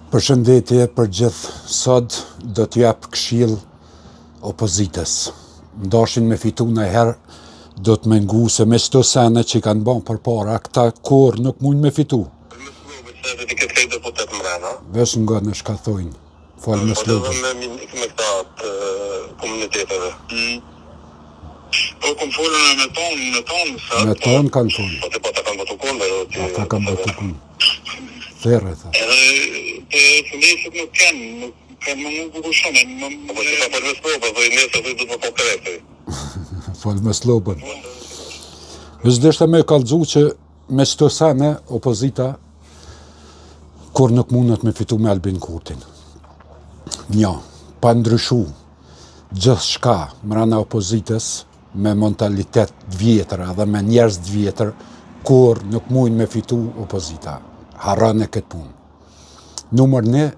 Përshëndetje për gjithë, sot do t'jap këshill opozitës. Ndashin me fitu në herë, do të mengu se me çdo sene që kanë bën përpara, këta kur nuk mund me fitu. Vesh nga në shkathojnë, falë me slobën. Me këta të komuniteteve. Po kom folën me tonë, sa? Me tonë kanë folë. Po të kanë batu kondë, ata kanë batu kondë. Therë, tha. Edhe fëmijët nuk kanë më mungu bukur shumë. Po që ka falë me slobën, dhe i nesë dhe du të më konkrete. Falë me slobën. Vështë deshte me kallëzu që me çdo sene opozita kur nuk mundet me fitu me Albin Kurtin. Nja, pa ndryshu gjithçka mrena opozitës me mentalitet vjetër edhe me njerëz të vjetër, kur nuk mund me fitu opozita. Harron e këtë punë. Numër 1,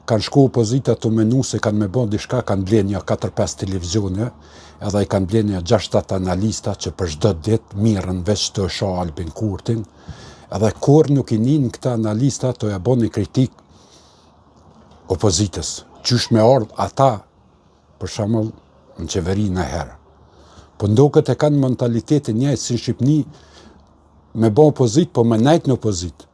kanë shku opozita të menu se kanë me bon diçka, kanë blenja 4-5 televizione, edhe i kanë blenja 6-7 analista që për çdo ditë mirën veç të shoh Albin Kurtin, edhe kur nuk i nin këta analista të ja boni kritik opozitës. Qysh me ardh ata, për shembull, në qeveri në herë. Po ndoket e kanë mentalitetin njëjtë si në Shqipni, me bon opozit, po me nejt në opozit.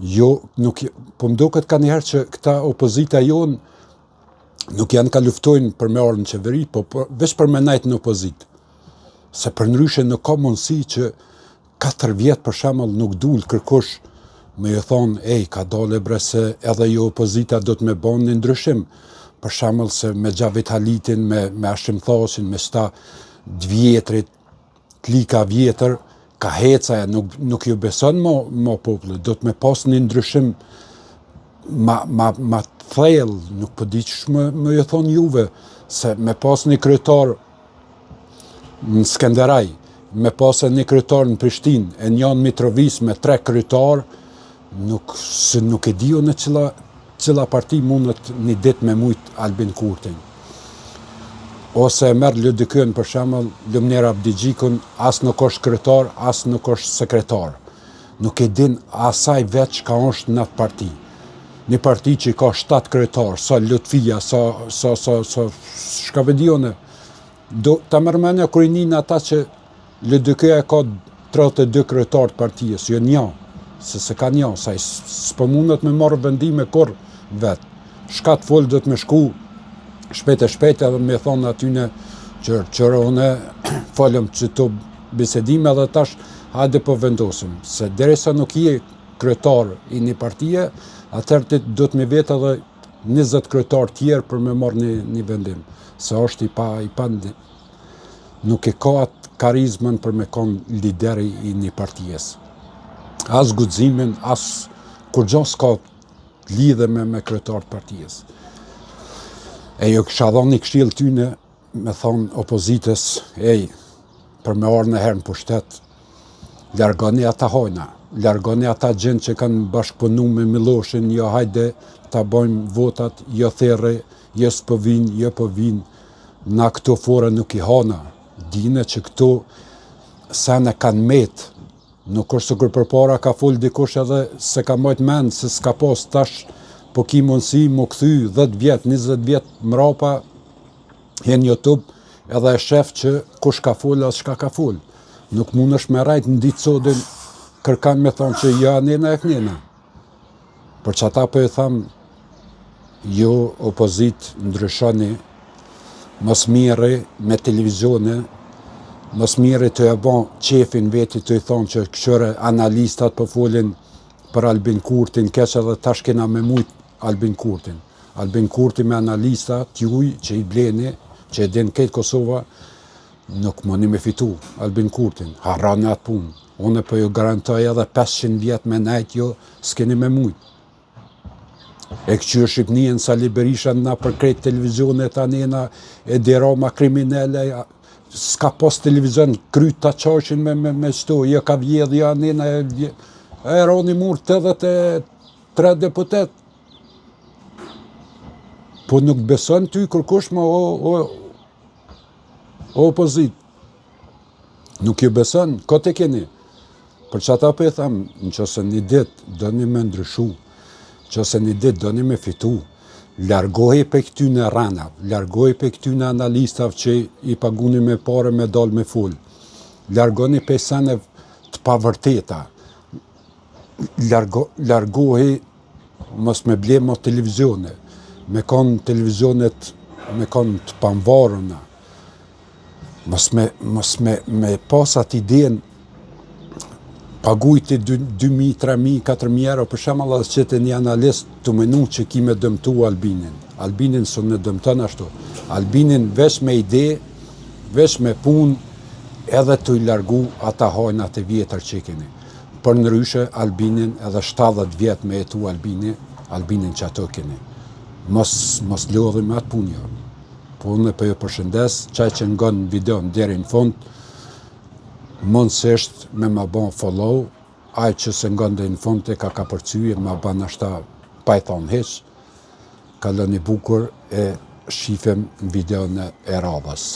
Jo, nuk, po ndoket ka njëherë që këta opozita jonë nuk janë ka luftojnë për me ardhë në qeveri, po veç për me nejt në opozit. Se për ndryshe nuk ka mundësi që 4 vjetë për shembull nuk dul kërkush me ju thonë, ka dole bre se edhe jo opozita do të me bon një ndryshim. Për shembull se me Xhavit Halitin, me Hashim Thashin, me sta 2 vjetrit, klika vjetër, ka heca, nuk ju beson mo popullë, do të me pas një ndryshim ma thellë, nuk po di që me ju thonë juve, se me pas një kryetar në Skenderaj, me pas një kryetar në Prishtinë, e Njan Mitrovic me 3 kryetar, nuk e diu në cila parti mundet një ditë me mujt Albin Kurtin. Ose e merë Ludikën për shembull, Lumner Abdigjikun, as nuk është kryetar, as nuk është sekretar. Nuk e din asaj veç ka është në atë parti. Një parti që ka 7 kryetar, sa Lutfia, sa shka vedione. Ta mërmenja kur i nin ata që Ludikëja ka 32 kryetar të partijës, jo nja, se ka nja, sa s'po mundet me marrë vendime kur vetë. Shka të folë do të me shku shpejt edhe me thonë atyne që une falem që të bisedime edhe tash hajde po vendosim, se derisa nuk je kryetar i një partije, atëherë do të me vetë edhe 20 kryetar tjerë për me marrë një vendim, se është i pa nuk e ka atë karizmën për me konë lideri i një partijes. As guximin, as kur gjo s'ka lidhe me kryetar të partijes. E jo kësha dhonë një këshill tyne, me thonë opozitës, për me orë në herë në pushtet, largoni ata hojna, largoni ata gjendë që kanë bashkëpunu me Miloshin, jo hajde ta bojmë votat, jo therre, jo s'po vinë, jo po vinë, na këto fore nuk i hana, dine që këto sene kanë metë, nuk është se kur përpara ka full dikush edhe se ka mojt mend, se s'ka pas tash, po ki mundësi më këthy 10 vjet, 20 vjet mrapa në YouTube edhe e shef që kush ka full as shka ka full. Nuk mund është me rajt në ditë sodin kërkan me thonë që ja nena e kënena. Për që ata për e thamë, jo opozit ndryshoni, mos mire me televizione, mos mire të e bon qefin veti të i thonë që këshore analistat për folin për Albin Kurtin, keq edhe tash kena me mujt Albin Kurtin. Albin Kurti me analista t'juj që i bleni, që e din këtë Kosova, nuk mëni me fitu Albin Kurtin. Harrani atë punë. Une për ju garantoj edhe 500 vjet me nejt jo, s'keni me mujt. E këqyrë Shqipnien sa Berisha na për krejt televizione ta nena e diroma kriminele, s'ka pos televizion kryt ta qashin me shto, jo ka vjedhja nena e roni mur 83 deputet. Po nuk beson ty kërkush ma o opozit. Nuk ju beson, kote keni. Për që ata për e thamë, në qëse një dit, do një me ndryshu, që se një ditë doni me fitu, largohi për këtyne ranav, largohi për këtyne analistav që i paguni me pare me dal me full, largoni për senev të pavërteta, largohi mos me blemo televizione, me konë televizionet, me konë të pamvarëna, mos me pas atë idenë pagujti 2.000, 3.000, 4.000 euro, për shembull edhe që të një analist të menu që ki me dëmtu Albinin. Albinin së në dëmton ashtu. Albinin veç me ide, veç me pun, edhe të i largu ata hajnat e vjetër që keni. Për ndryshe, Albinin edhe 70 vjet me jetu Albinin që ato keni. Mos lodhim me atë punjo. Po unë për ju përshëndes, qaj që ngon videon deri në fund, mundësisht me ma bon follow, aj që se ngon dhe në fund e ka përcyje, ma ban ashta pa i thonë hiq, kaloni bukur e shifem në videon e radhës.